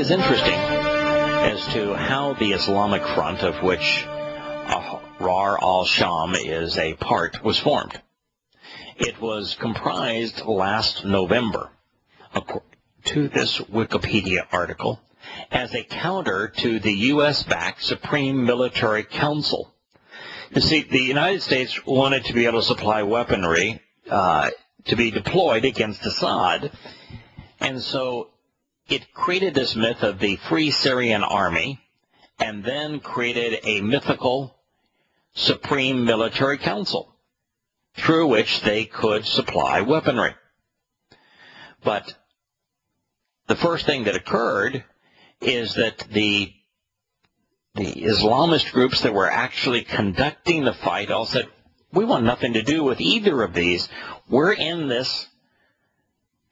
is interesting as to how the Islamic Front, of which Ahrar al-Sham is a part, was formed. It was comprised last November, according to this Wikipedia article, as a counter to the U.S.-backed Supreme Military Council. You see, the United States wanted to be able to supply weaponry to be deployed against Assad, and so it created this myth of the Free Syrian Army, and then created a mythical Supreme Military Council through which they could supply weaponry. But the first thing that occurred is that the Islamist groups that were actually conducting the fight all said, we want nothing to do with either of these. We're in this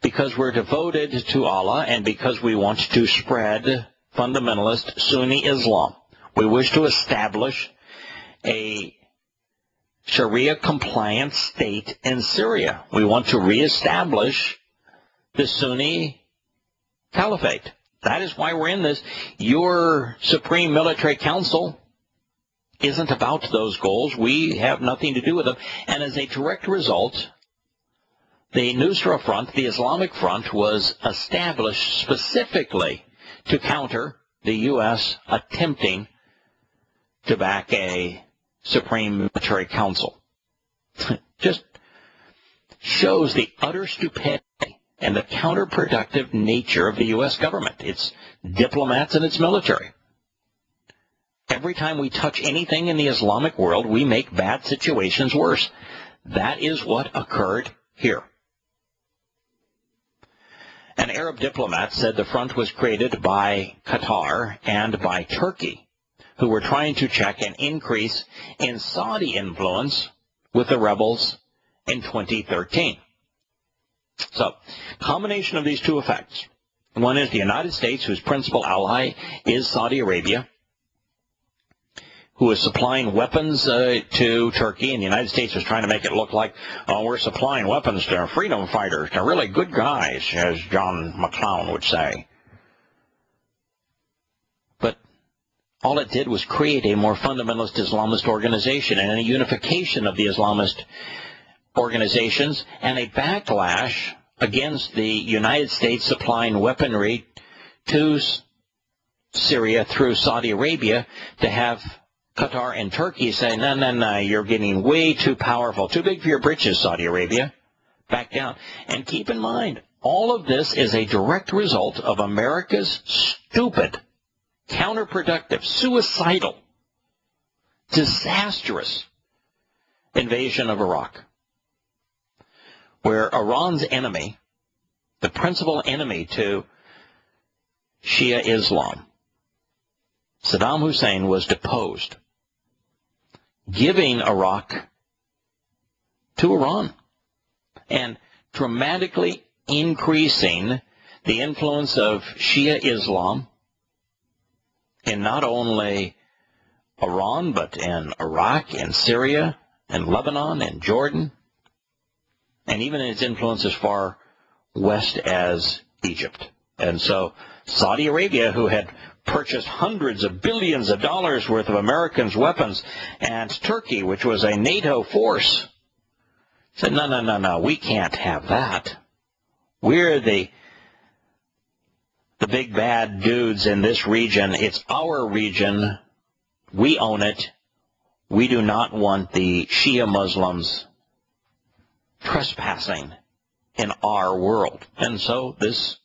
because we're devoted to Allah and because we want to spread fundamentalist Sunni Islam. We wish to establish a Sharia-compliant state in Syria. We want to reestablish the Sunni Caliphate. That is why we're in this. Your Supreme Military Council isn't about those goals. We have nothing to do with them. And as a direct result, the Nusra Front, the Islamic Front, was established specifically to counter the U.S. attempting to back a Supreme Military Council. Just shows the utter stupidity and the counterproductive nature of the U.S. government, its diplomats and its military. Every time we touch anything in the Islamic world, we make bad situations worse. That is what occurred here. An Arab diplomat said the front was created by Qatar and by Turkey, who were trying to check an increase in Saudi influence with the rebels in 2013. So, combination of these two effects. One is the United States, whose principal ally is Saudi Arabia, who is supplying weapons to Turkey, and the United States is trying to make it look like, oh, we're supplying weapons to freedom fighters, to really good guys, as John McClone would say. But all it did was create a more fundamentalist Islamist organization and a unification of the Islamist organizations and a backlash against the United States supplying weaponry to Syria through Saudi Arabia to have Qatar and Turkey say, no, no, no, you're getting way too powerful, too big for your britches, Saudi Arabia. Back down. And keep in mind, all of this is a direct result of America's stupid, counterproductive, suicidal, disastrous invasion of Iraq, where Iran's enemy, the principal enemy to Shia Islam, Saddam Hussein, was deposed, giving Iraq to Iran and dramatically increasing the influence of Shia Islam in not only Iran, but in Iraq, in Syria, in Lebanon, in Jordan, and even its influence as far west as Egypt. And so Saudi Arabia, who had purchased hundreds of billions of dollars worth of Americans' weapons, and Turkey, which was a NATO force, said, no, no, no, no, we can't have that. We're the big bad dudes in this region. It's our region. We own it. We do not want the Shia Muslims trespassing in our world. And so this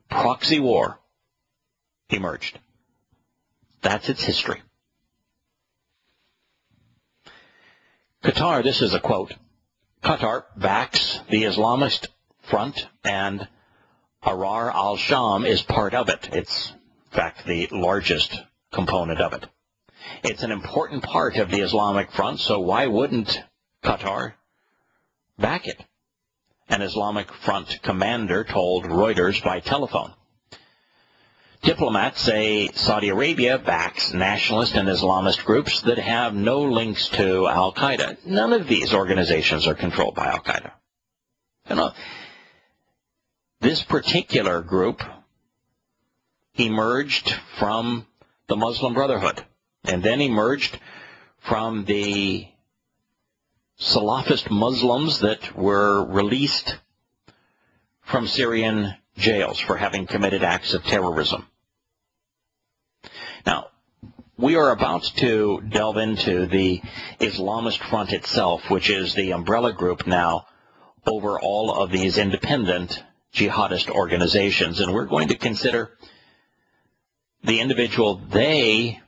proxy war emerged. That's its history. Qatar, this is a quote, Qatar backs the Islamist Front and Ahrar al-Sham is part of it. It's, in fact, the largest component of it. It's an important part of the Islamic Front, so why wouldn't Qatar back it? An Islamic Front commander told Reuters by telephone. Diplomats say Saudi Arabia backs nationalist and Islamist groups that have no links to al-Qaeda. None of these organizations are controlled by al-Qaeda. You know, this particular group emerged from the Muslim Brotherhood, and then emerged from the Salafist Muslims that were released from Syrian jails for having committed acts of terrorism. Now, we are about to delve into the Islamist Front itself, which is the umbrella group now over all of these independent jihadist organizations, and we're going to consider the individual they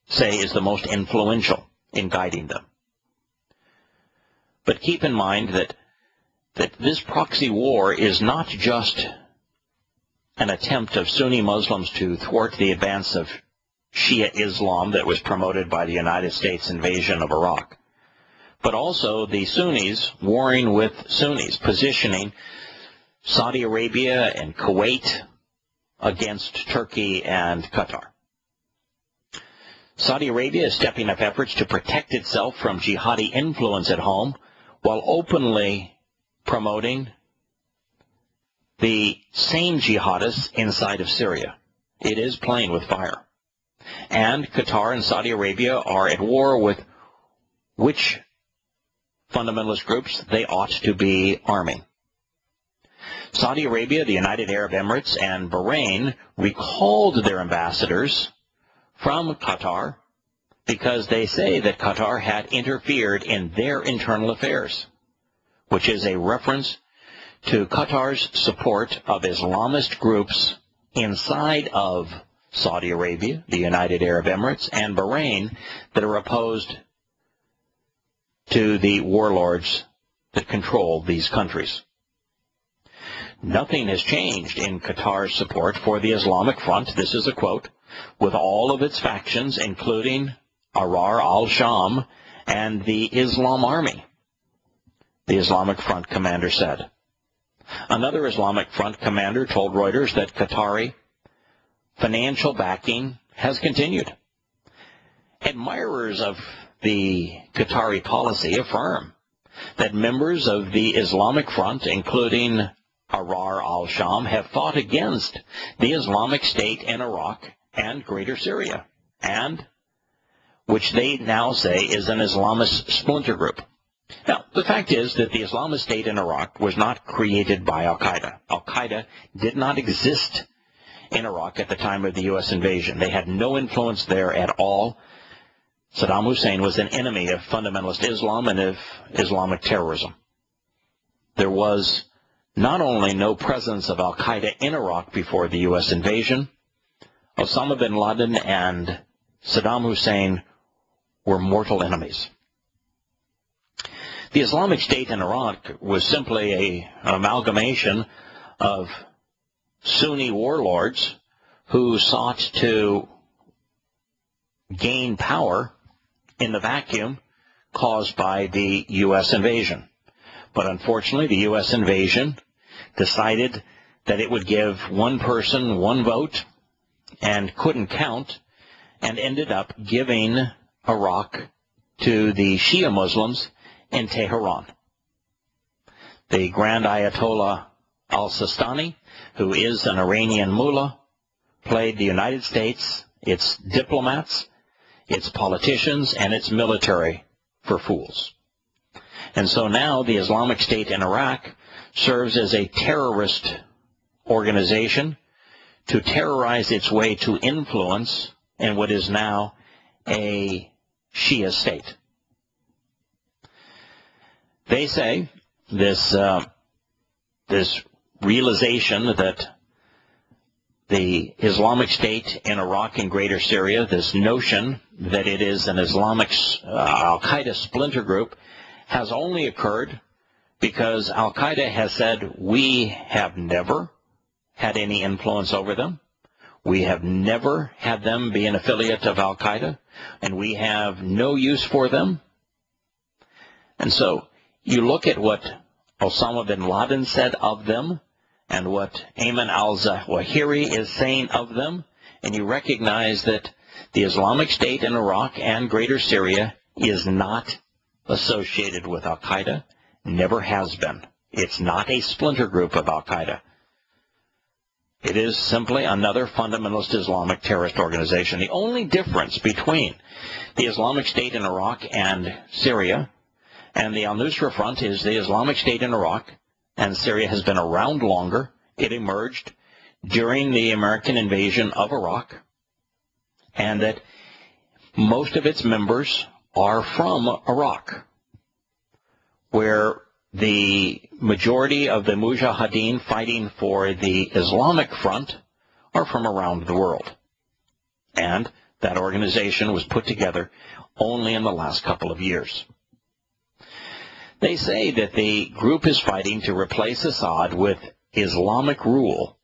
say is the most influential in guiding them. But keep in mind that this proxy war is not just an attempt of Sunni Muslims to thwart the advance of Shia Islam that was promoted by the United States invasion of Iraq, but also the Sunnis warring with Sunnis, positioning Saudi Arabia and Kuwait against Turkey and Qatar. Saudi Arabia is stepping up efforts to protect itself from jihadi influence at home while openly promoting the same jihadists inside of Syria. It is playing with fire. And Qatar and Saudi Arabia are at war with which fundamentalist groups they ought to be arming. Saudi Arabia, the United Arab Emirates, and Bahrain recalled their ambassadors from Qatar because they say that Qatar had interfered in their internal affairs, which is a reference to Qatar's support of Islamist groups inside of Saudi Arabia, the United Arab Emirates, and Bahrain that are opposed to the warlords that control these countries. Nothing has changed in Qatar's support for the Islamic Front, this is a quote, with all of its factions, including Ahrar al-Sham and the Islam Army, the Islamic Front commander said. Another Islamic Front commander told Reuters that Qatari financial backing has continued. Admirers of the Qatari policy affirm that members of the Islamic Front, including Ahrar al-Sham, have fought against the Islamic State in Iraq and Greater Syria, and which they now say is an Islamist splinter group. Now, the fact is that the Islamic State in Iraq was not created by al-Qaeda. Al-Qaeda did not exist in Iraq at the time of the U.S. invasion. They had no influence there at all. Saddam Hussein was an enemy of fundamentalist Islam and of Islamic terrorism. There was not only no presence of al-Qaeda in Iraq before the U.S. invasion, Osama bin Laden and Saddam Hussein were mortal enemies. The Islamic State in Iraq was simply an amalgamation of Sunni warlords who sought to gain power in the vacuum caused by the U.S. invasion. But unfortunately, the U.S. invasion decided that it would give one person one vote and couldn't count, and ended up giving Iraq to the Shia Muslims in Tehran. The Grand Ayatollah al-Sistani, who is an Iranian mullah, played the United States, its diplomats, its politicians, and its military for fools. And so now the Islamic State in Iraq serves as a terrorist organization to terrorize its way to influence in what is now a Shia state. They say this realization that the Islamic State in Iraq and Greater Syria, this notion that it is an Islamic al-Qaeda splinter group, has only occurred because al-Qaeda has said, we have never had any influence over them. We have never had them be an affiliate of al-Qaeda, and we have no use for them. And so you look at what Osama bin Laden said of them and what Ayman al-Zawahiri is saying of them, and you recognize that the Islamic State in Iraq and Greater Syria is not associated with It is simply another fundamentalist Islamic terrorist organization. The only difference between the Islamic State in Iraq and Syria and the al-Nusra Front is the Islamic State in Iraq and Syria has been around longer. It emerged during the American invasion of Iraq, and that most of its members are from Iraq, where the majority of the mujahideen fighting for the Islamic Front are from around the world. And that organization was put together only in the last couple of years. They say that the group is fighting to replace Assad with Islamic rule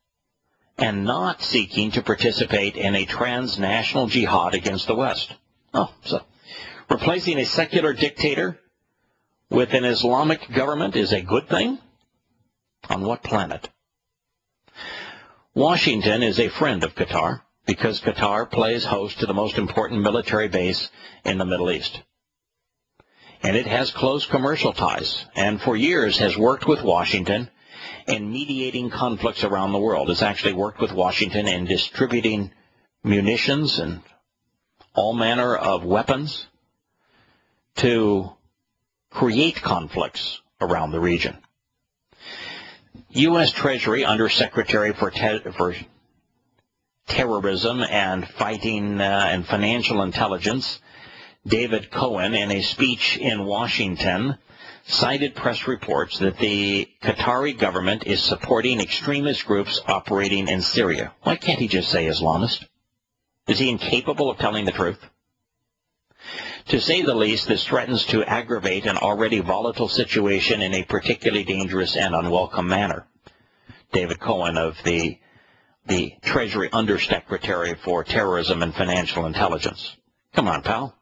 and not seeking to participate in a transnational jihad against the West. Oh, so replacing a secular dictator with an Islamic government is a good thing? On what planet? Washington is a friend of Qatar because Qatar plays host to the most important military base in the Middle East. And it has close commercial ties and for years has worked with Washington in mediating conflicts around the world. It's actually worked with Washington in distributing munitions and all manner of weapons to create conflicts around the region. U.S. Treasury Under Secretary for Terrorism and Fighting and Financial Intelligence, David Cohen, in a speech in Washington, cited press reports that the Qatari government is supporting extremist groups operating in Syria. Why can't he just say Islamist? Is he incapable of telling the truth? To say the least, this threatens to aggravate an already volatile situation in a particularly dangerous and unwelcome manner. David Cohen of the Treasury Undersecretary for Terrorism and Financial Intelligence. Come on, pal.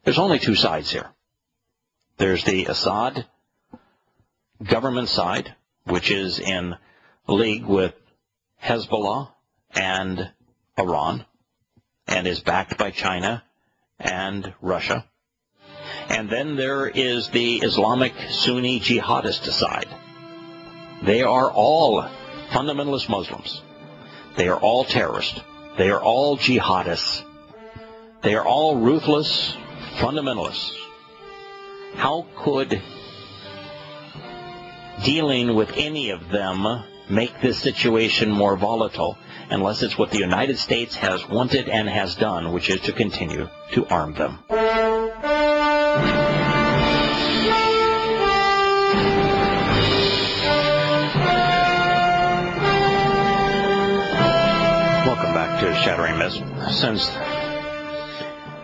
There's only two sides here. There's the Assad government side, which is in league with Hezbollah and Iran, and is backed by China and Russia. And then there is the Islamic Sunni jihadist side. They are all fundamentalist Muslims. They are all terrorists. They are all jihadists. They are all ruthless fundamentalists. How could dealing with any of them make this situation more volatile unless it's what the United States has wanted and has done, which is to continue to arm them? Welcome back to Shattering Myths. Since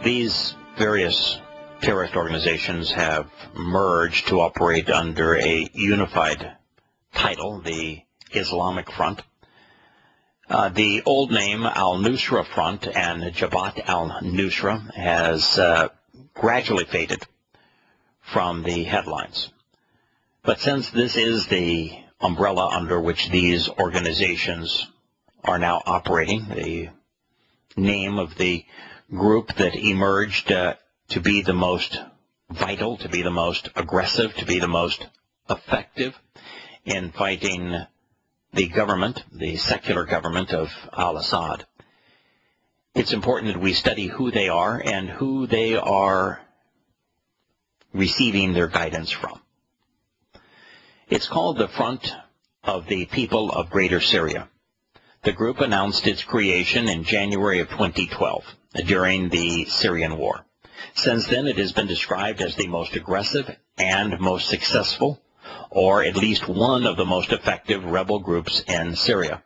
these various terrorist organizations have merged to operate under a unified title, the Islamic Front, the old name al-Nusra Front and Jabhat al-Nusra has gradually faded from the headlines. But since this is the umbrella under which these organizations are now operating, the name of the group that emerged to be the most vital, to be the most aggressive, to be the most effective in fighting the government, the secular government of al-Assad, it's important that we study who they are and who they are receiving their guidance from. It's called the Front of the People of Greater Syria. The group announced its creation in January of 2012 during the Syrian war. Since then, it has been described as the most aggressive and most successful, or at least one of the most effective rebel groups in Syria.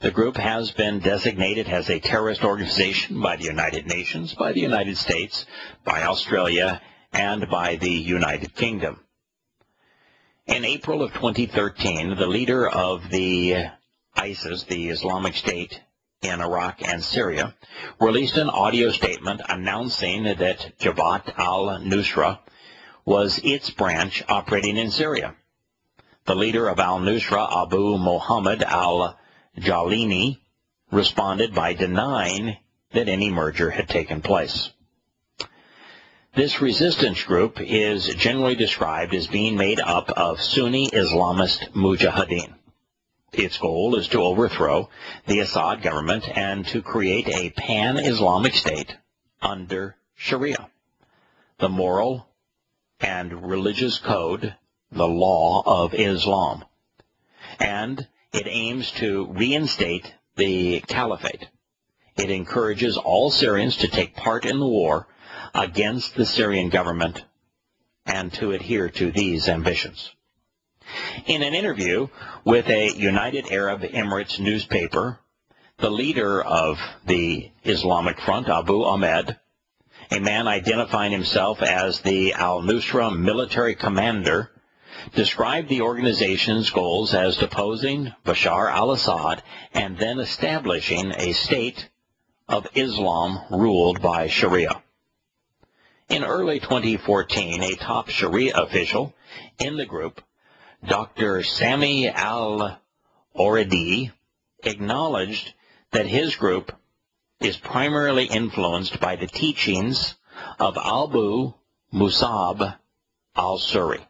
The group has been designated as a terrorist organization by the United Nations, by the United States, by Australia, and by the United Kingdom. In April of 2013, the leader of the ISIS, the Islamic State in Iraq and Syria, released an audio statement announcing that Jabhat al-Nusra was its branch operating in Syria. The leader of al-Nusra, Abu Muhammad al-Jalini, responded by denying that any merger had taken place. This resistance group is generally described as being made up of Sunni Islamist mujahideen. Its goal is to overthrow the Assad government and to create a pan-Islamic state under Sharia, the moral and religious code, the law of Islam. And it aims to reinstate the caliphate. It encourages all Syrians to take part in the war against the Syrian government and to adhere to these ambitions. In an interview with a United Arab Emirates newspaper, the leader of the Islamic Front, Abu Ahmed, a man identifying himself as the al-Nusra military commander, described the organization's goals as deposing Bashar al-Assad and then establishing a state of Islam ruled by Sharia. In early 2014, a top Sharia official in the group, Dr. Sami al-Oradi, acknowledged that his group is primarily influenced by the teachings of Abu Musab al-Suri.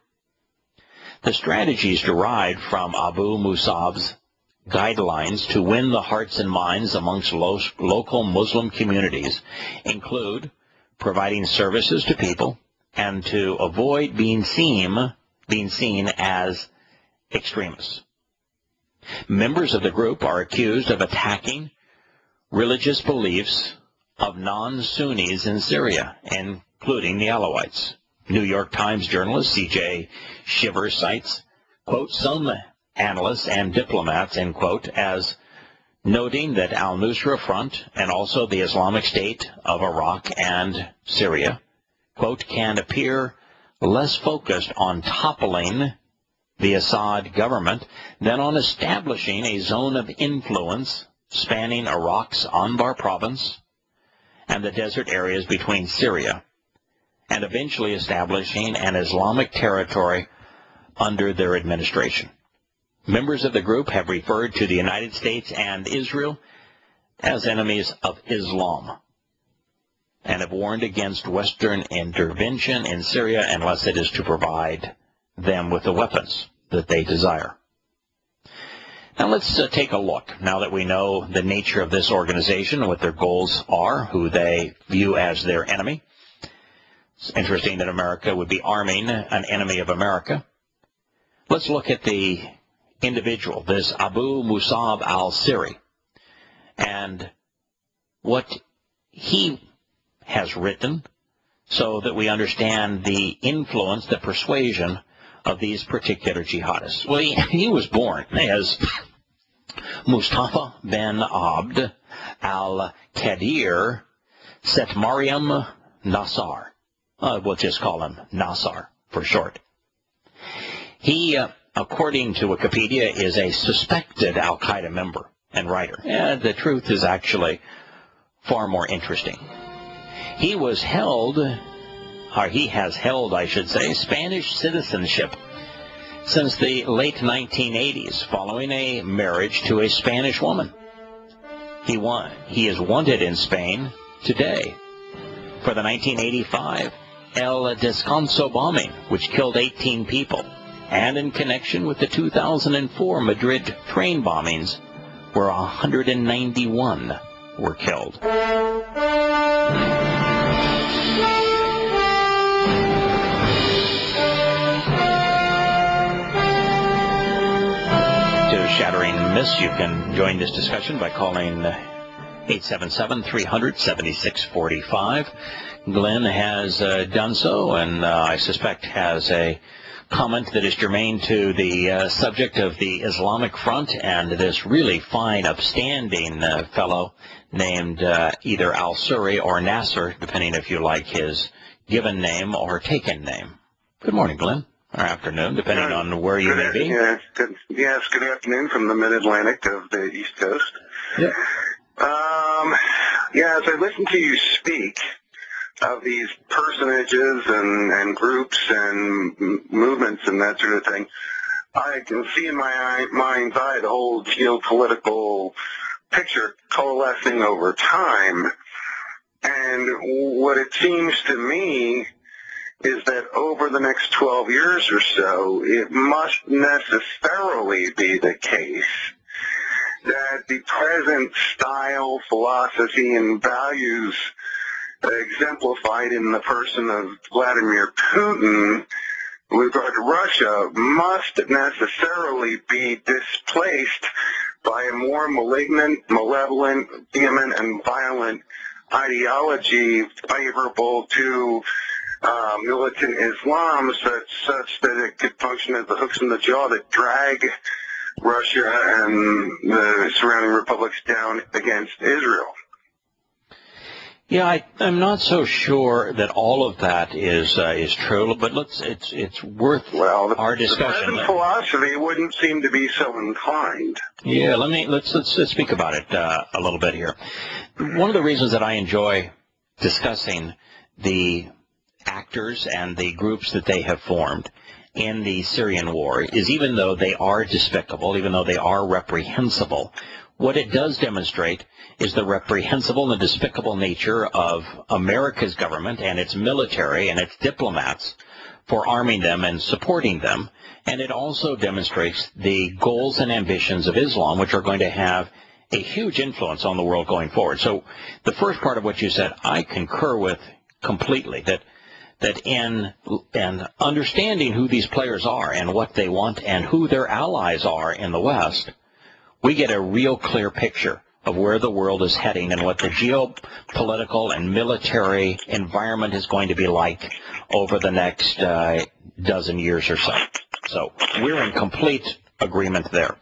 The strategies derived from Abu Musab's guidelines to win the hearts and minds amongst local Muslim communities include providing services to people and to avoid being seen as extremists. Members of the group are accused of attacking religious beliefs of non-Sunnis in Syria, including the Alawites. New York Times journalist C.J. Shiver cites, quote, some analysts and diplomats, end quote, as noting that al-Nusra Front and also the Islamic State of Iraq and Syria, quote, can appear less focused on toppling the Assad government than on establishing a zone of influence spanning Iraq's Anbar province and the desert areas between Syria, and eventually establishing an Islamic territory under their administration. Members of the group have referred to the United States and Israel as enemies of Islam and have warned against Western intervention in Syria unless it is to provide them with the weapons that they desire. Now let's take a look, now that we know the nature of this organization, what their goals are, who they view as their enemy. It's interesting that America would be arming an enemy of America. Let's look at the individual, this Abu Musab al-Suri, and what he has written so that we understand the influence, the persuasion of these particular jihadists. Well, he was born as Mustafa ben Abd al-Qadir Set Maryam Nassar. We'll just call him Nassar for short. He, according to Wikipedia, is a suspected al-Qaeda member and writer. The truth is actually far more interesting. He has held, I should say, Spanish citizenship since the late 1980s, following a marriage to a Spanish woman. He is wanted in Spain today for the 1985 El Descanso bombing, which killed 18 people, and in connection with the 2004 Madrid train bombings, where 191 were killed. Shattering Myths, you can join this discussion by calling 877-300-7645. Glenn has done so, and I suspect has a comment that is germane to the subject of the Islamic Front and this really fine, upstanding fellow named either al-Suri or Nasser, depending if you like his given name or taken name. Good morning, Glenn. Or afternoon, depending on where you may be. Yes, good afternoon from the mid-Atlantic of the East Coast. Yeah. As I listen to you speak of these personages and groups and movements and that sort of thing, I can see in my mind's eye the whole geopolitical picture coalescing over time. And what it seems to me is that over the next 12 years or so, it must necessarily be the case that the present style, philosophy, and values exemplified in the person of Vladimir Putin with regard to Russia must necessarily be displaced by a more malignant, malevolent, vehement, and violent ideology favorable to militant Islam, such that it could function as the hooks in the jaw that drag Russia and the surrounding republics down against Israel. Yeah, I'm not so sure that all of that is true, but it's worth our discussion. The present philosophy wouldn't seem to be so inclined. Yeah, let's speak about it a little bit here. One of the reasons that I enjoy discussing the actors and the groups that they have formed in the Syrian war is, even though they are despicable, even though they are reprehensible, what it does demonstrate is the reprehensible and the despicable nature of America's government and its military and its diplomats for arming them and supporting them. And it also demonstrates the goals and ambitions of Islam, which are going to have a huge influence on the world going forward. So the first part of what you said, I concur with completely, that in understanding who these players are and what they want and who their allies are in the West, we get a real clear picture of where the world is heading and what the geopolitical and military environment is going to be like over the next dozen years or so. So we're in complete agreement there.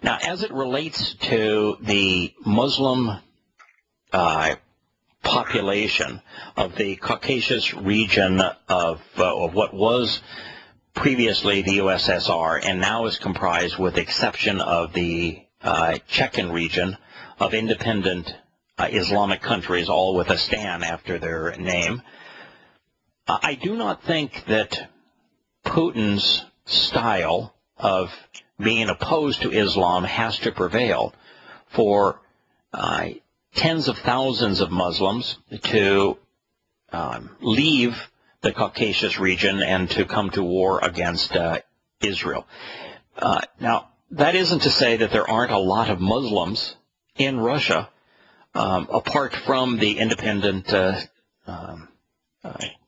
Now, as it relates to the Muslim population of the Caucasus region of what was previously the USSR and now is comprised, with exception of the Chechen region, of independent Islamic countries, all with a stan after their name. I do not think that Putin's style of being opposed to Islam has to prevail for tens of thousands of Muslims to leave the Caucasus region and to come to war against Israel. Now, that isn't to say that there aren't a lot of Muslims in Russia, apart from the independent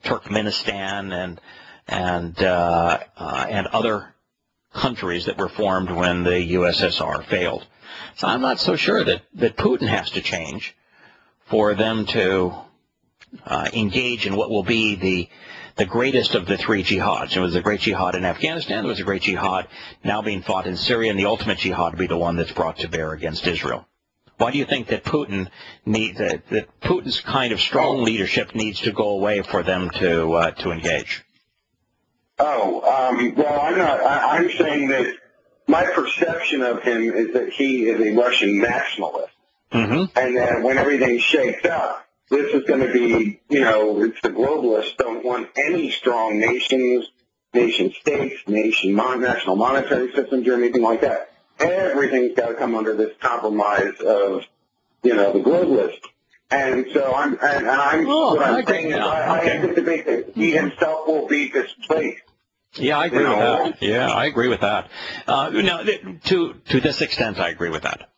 Turkmenistan and other countries that were formed when the USSR failed. So I'm not so sure that Putin has to change for them to engage in what will be the greatest of the three jihads. There was a great jihad in Afghanistan, there was a great jihad now being fought in Syria, and the ultimate jihad will be the one that's brought to bear against Israel. Why do you think that Putin's kind of strong leadership needs to go away for them to engage? Well, I'm saying that my perception of him is that he is a Russian nationalist. Mm-hmm. And that when everything shakes up, this is going to be, it's the globalists don't want any strong nations, nation-states, national monetary systems or anything like that. Everything's got to come under this compromise of, the globalists. And so I anticipate that he himself will be displaced. Yeah, I agree with that. Yeah, I agree with that. Now, to this extent, I agree with that.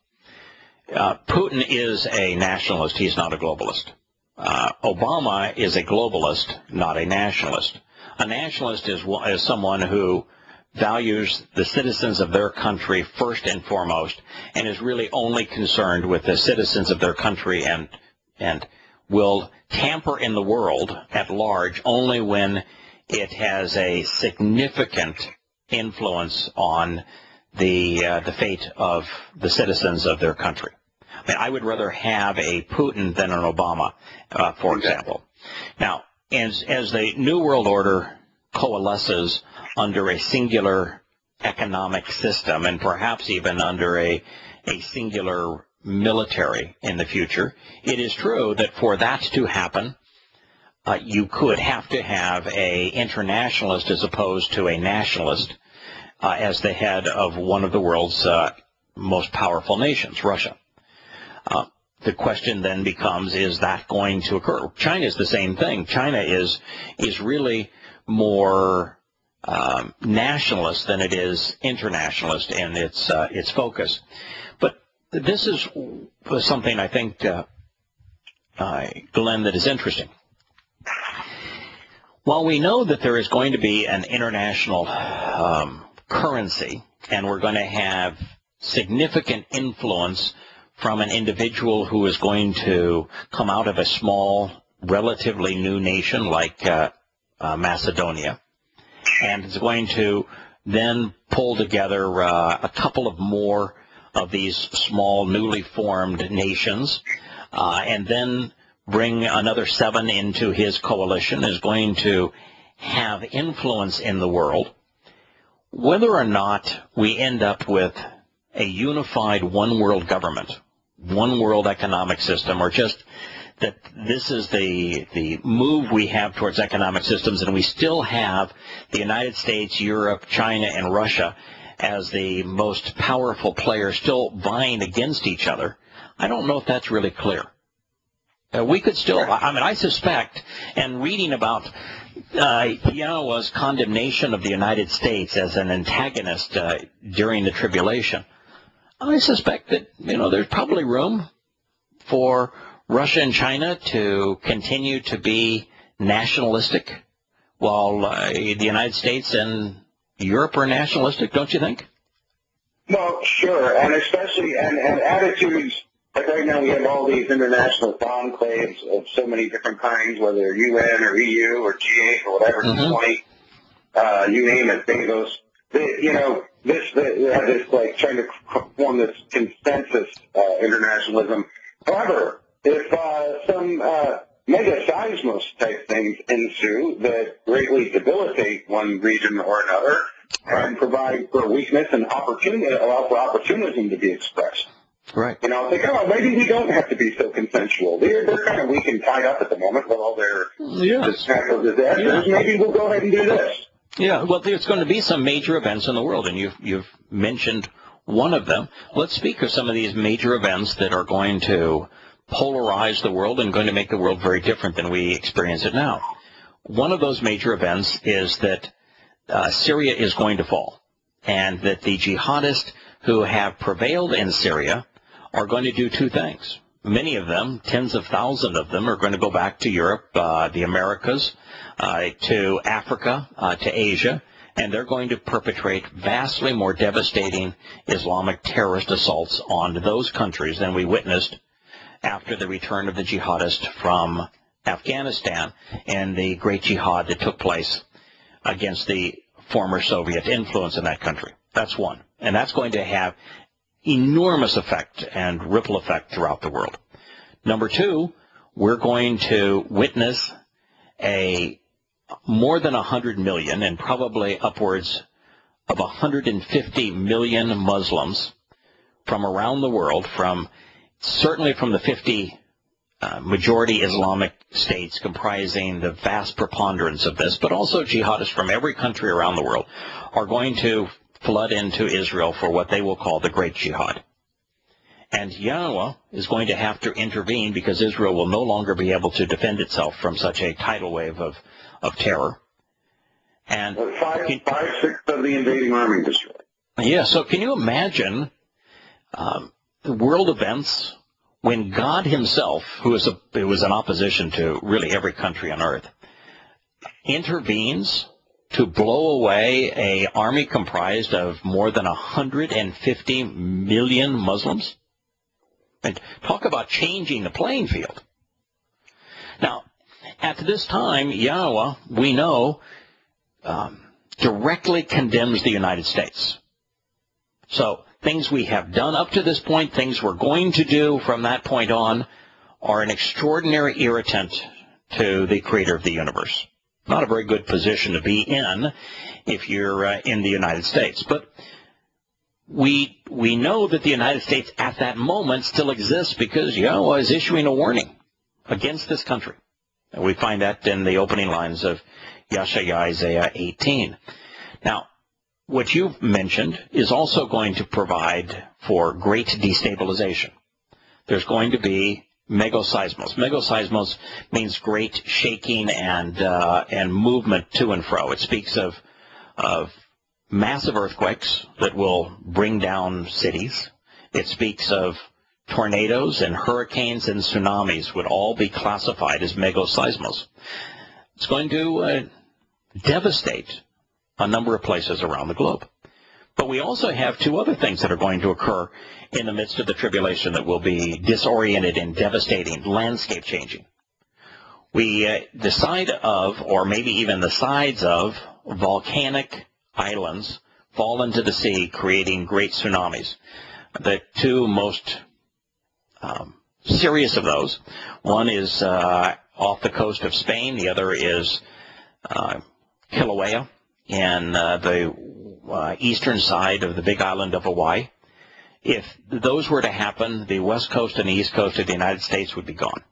Putin is a nationalist. He's not a globalist. Obama is a globalist, not a nationalist. A nationalist is someone who values the citizens of their country first and foremost, and is really only concerned with the citizens of their country, and will tamper in the world at large only when it has a significant influence on the fate of the citizens of their country. I mean, I would rather have a Putin than an Obama, for example. Now, as the New World Order coalesces under a singular economic system, and perhaps even under a singular military in the future, it is true that for that to happen, you could have to have a internationalist as opposed to a nationalist as the head of one of the world's most powerful nations, Russia. the question then becomes, is that going to occur? China is the same thing. China is really more nationalist than it is internationalist in its focus. But this is something I think, Glenn, that is interesting. While we know that there is going to be an international currency, and we're going to have significant influence from an individual who is going to come out of a small, relatively new nation like Macedonia, and is going to then pull together a couple of more of these small, newly formed nations, and then bring another 7 into his coalition, is going to have influence in the world. Whether or not we end up with a unified one-world government, one world economic system, or just that this is the move we have towards economic systems, and we still have the United States, Europe, China, and Russia as the most powerful players still vying against each other, I don't know if that's really clear. We could still, I suspect, and reading about Yahowah's condemnation of the United States as an antagonist during the tribulation, I suspect that, there's probably room for Russia and China to continue to be nationalistic while the United States and Europe are nationalistic, don't you think? Well, sure, and especially, and attitudes, like right now we have all these international enclaves of so many different kinds, whether they're UN or EU or G8 or whatever, G20, you name it, Davos. They have this, like, trying to form this consensus internationalism. However, if some mega seismos type things ensue that greatly debilitate one region or another and provide for weakness and allow for opportunism to be expressed. Right. Think, maybe we don't have to be so consensual. They're kind of weak and tied up at the moment with all their natural disasters. Yeah. Maybe we'll go ahead and do this. Yeah, well, there's going to be some major events in the world, and you've mentioned one of them. Let's speak of some of these major events that are going to polarize the world and going to make the world very different than we experience it now. One of those major events is that Syria is going to fall, and that the jihadists who have prevailed in Syria are going to do 2 things. Many of them, tens of thousands of them, are going to go back to Europe, the Americas, to Africa, to Asia, and they're going to perpetrate vastly more devastating Islamic terrorist assaults on those countries than we witnessed after the return of the jihadists from Afghanistan and the great jihad that took place against the former Soviet influence in that country. That's one. And that's going to have enormous effect and ripple effect throughout the world. Number 2, we're going to witness more than 100 million and probably upwards of 150 million Muslims from around the world, certainly from the 50 majority Islamic states comprising the vast preponderance of this, but also jihadists from every country around the world are going to flood into Israel for what they will call the Great Jihad. And Yahowah is going to have to intervene because Israel will no longer be able to defend itself from such a tidal wave of terror. And 5/6 of the invading army destroyed. Yeah, so can you imagine world events when God himself, who was in opposition to really every country on earth, intervenes to blow away an army comprised of more than 150 million Muslims? And talk about changing the playing field. Now, at this time, Yahowah, we know, directly condemns the United States. So things we have done up to this point, things we're going to do from that point on, are an extraordinary irritant to the creator of the universe. Not a very good position to be in if you're in the United States. But we know that the United States at that moment still exists because Yahowah is issuing a warning against this country. And we find that in the opening lines of Isaiah 18. Now, what you've mentioned is also going to provide for great destabilization. there's going to be megaseismos. Megaseismos means great shaking and movement to and fro. It speaks of massive earthquakes that will bring down cities. It speaks of tornadoes and hurricanes and tsunamis would all be classified as megaseismos. It's going to devastate a number of places around the globe. But we also have two other things that are going to occur in the midst of the tribulation that will be disoriented and devastating, landscape changing. The side of, or maybe even the sides of, volcanic islands fall into the sea, creating great tsunamis. The two most serious of those, one is off the coast of Spain, the other is Kilauea in the eastern side of the big island of Hawaii. If those were to happen, the west coast and the east coast of the United States would be gone.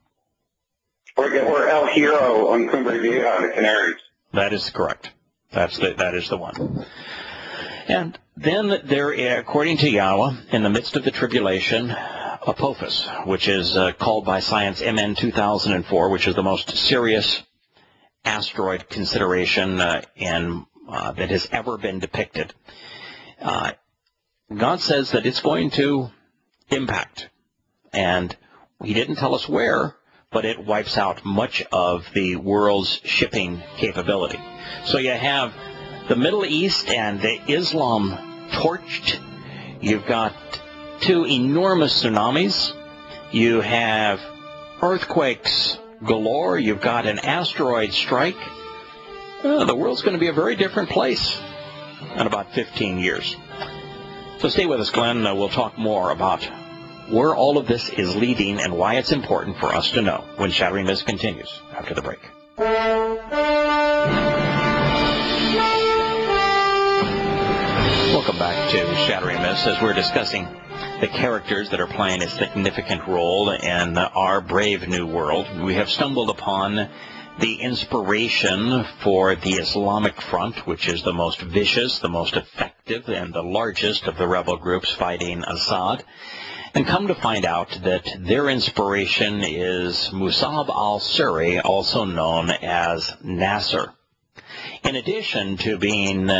Or El Hierro on Cumbre Vieja, the Canaries. That is correct. That is the one. And then there, according to Yahowah, in the midst of the tribulation, Apophis, which is called by science MN 2004, which is the most serious asteroid consideration that has ever been depicted. God says that it's going to impact, and he didn't tell us where, but it wipes out much of the world's shipping capability. So you have the Middle East and Islam torched. You've got two enormous tsunamis. You have earthquakes galore. You've got an asteroid strike. The world's going to be a very different place in about 15 years. So stay with us, Glenn. We'll talk more about where all of this is leading and why it's important for us to know when Shattering Myths continues after the break. Welcome back to Shattering Myths as we're discussing the characters that are playing a significant role in our brave new world. We have stumbled upon the inspiration for the Islamic Front, which is the most vicious, the most effective, and the largest of the rebel groups fighting Assad, and come to find out that their inspiration is Musab al-Suri, also known as Nasser. In addition to being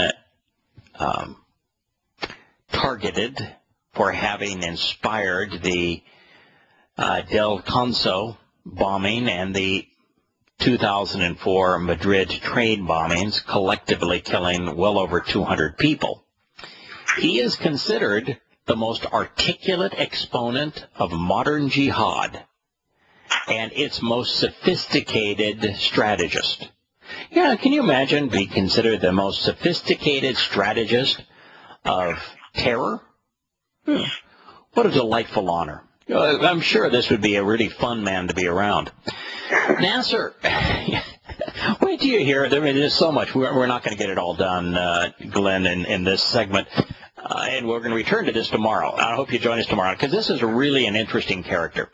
targeted for having inspired the Del Conso bombing and the 2004 Madrid train bombings, collectively killing well over 200 people. He is considered the most articulate exponent of modern jihad and its most sophisticated strategist. Yeah, can you imagine being considered the most sophisticated strategist of terror? What a delightful honor. I'm sure this would be a really fun man to be around. Nasser, wait till you hear it. I mean, there's so much. We're not going to get it all done, Glenn, in this segment. And we're going to return to this tomorrow. I hope you join us tomorrow, because this is really an interesting character.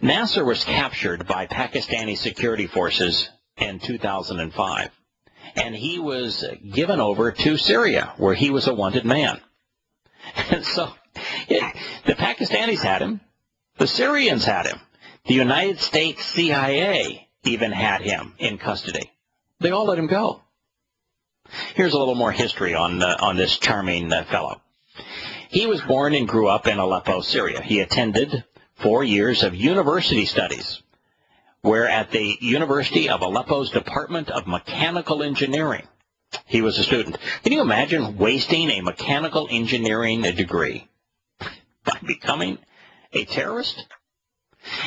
Nasser was captured by Pakistani security forces in 2005. And he was given over to Syria, where he was a wanted man. And so the Pakistanis had him. The Syrians had him. The United States CIA even had him in custody. They all let him go. Here's a little more history on this charming fellow. He was born and grew up in Aleppo, Syria. He attended 4 years of university studies, where at the University of Aleppo's Department of Mechanical Engineering, he was a student. Can you imagine wasting a mechanical engineering degree by becoming a terrorist?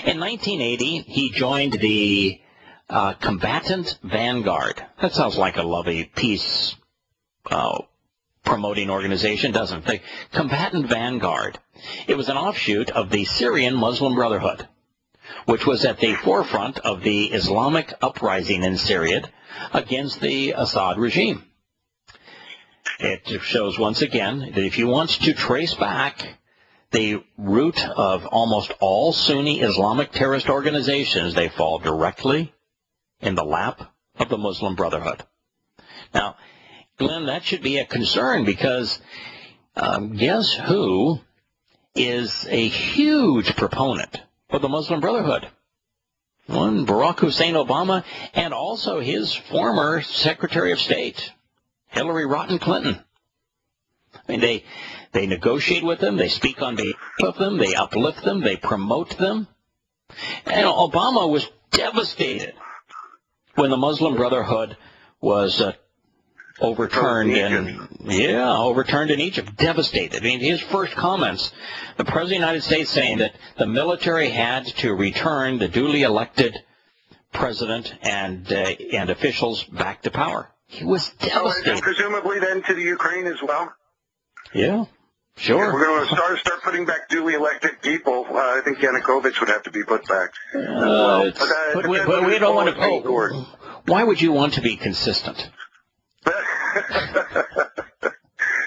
In 1980, he joined the Combatant Vanguard. That sounds like a lovely peace promoting organization, doesn't it? The Combatant Vanguard. It was an offshoot of the Syrian Muslim Brotherhood, which was at the forefront of the Islamic uprising in Syria against the Assad regime. It shows once again that if you want to trace back the root of almost all Sunni Islamic terrorist organizations, they fall directly in the lap of the Muslim Brotherhood. Now, Glenn, that should be a concern, because guess who is a huge proponent of the Muslim Brotherhood. One, Barack Hussein Obama, and also his former Secretary of State, Hillary Rotten Clinton. I mean, they negotiate with them, they speak on behalf of them, they uplift them, they promote them. And Obama was devastated when the Muslim Brotherhood was overturned in Egypt. Devastated. I mean, his first comments, the President of the United States saying that the military had to return the duly elected president and officials back to power. He was devastated. And presumably then to the Ukraine as well? Yeah, sure. We're going to start putting back duly elected people. I think Yanukovych would have to be put back. But we don't want to. Why would you want to be consistent?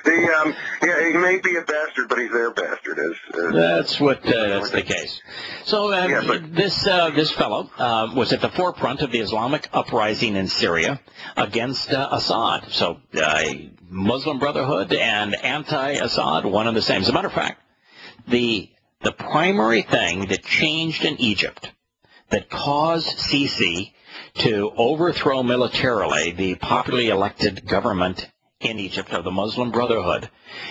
He may be a bastard, but he's their bastard. That's the case. So this fellow was at the forefront of the Islamic uprising in Syria against Assad. So Muslim Brotherhood and anti-Assad, one and the same. As a matter of fact, the primary thing that changed in Egypt that caused Sisi to overthrow militarily the popularly elected government in Egypt of the Muslim Brotherhood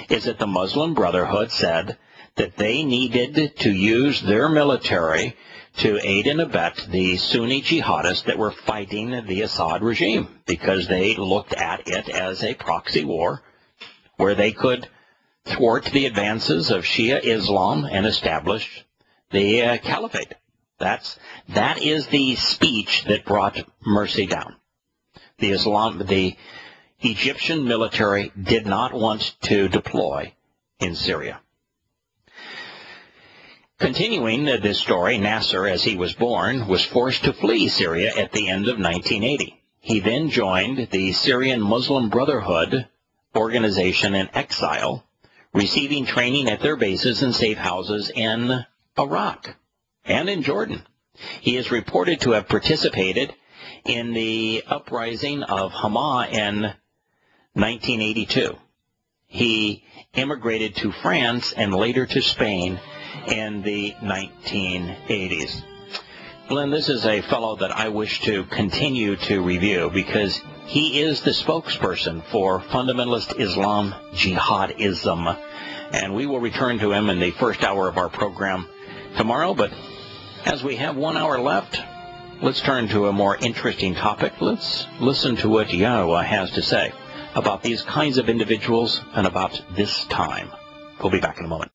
is that the Muslim Brotherhood said that they needed to use their military to aid and abet the Sunni jihadists that were fighting the Assad regime, because they looked at it as a proxy war where they could thwart the advances of Shia Islam and establish the caliphate. That is the speech that brought Morsi down. The Egyptian military did not want to deploy in Syria. Continuing this story, Nasser, as he was born, was forced to flee Syria at the end of 1980. He then joined the Syrian Muslim Brotherhood organization in exile, receiving training at their bases and safe houses in Iraq and in Jordan. He is reported to have participated in the uprising of Hama in 1982. He immigrated to France and later to Spain in the 1980s. Glenn, this is a fellow that I wish to continue to review because he is the spokesperson for fundamentalist Islam jihadism. And we will return to him in the first hour of our program tomorrow. But as we have 1 hour left, let's turn to a more interesting topic. Let's listen to what Yahowah has to say about these kinds of individuals and about this time. We'll be back in a moment.